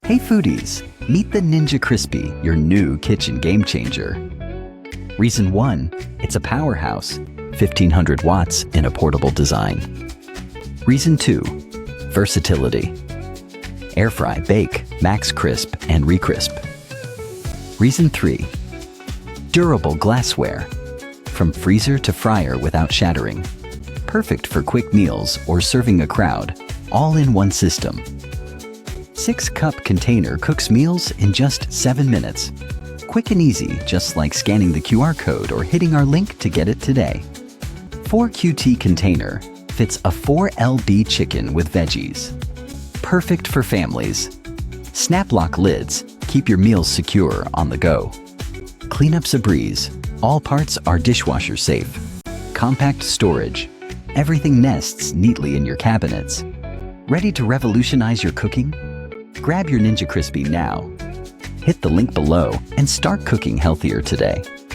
Hey foodies, meet the Ninja Crispy, your new kitchen game changer. Reason 1, it's a powerhouse, 1500 watts in a portable design. Reason 2, versatility. Air fry, bake, max crisp, and recrisp. Reason 3, durable glassware. From freezer to fryer without shattering. Perfect for quick meals or serving a crowd, all in one system. 6-cup container cooks meals in just 7 minutes. Quick and easy, just like scanning the QR code or hitting our link to get it today. 4QT container fits a 4 lb chicken with veggies. Perfect for families. Snap-lock lids keep your meals secure on the go. Cleanup's a breeze. All parts are dishwasher safe. Compact storage. Everything nests neatly in your cabinets. Ready to revolutionize your cooking? Grab your Ninja Crispy now. Hit the link below and start cooking healthier today.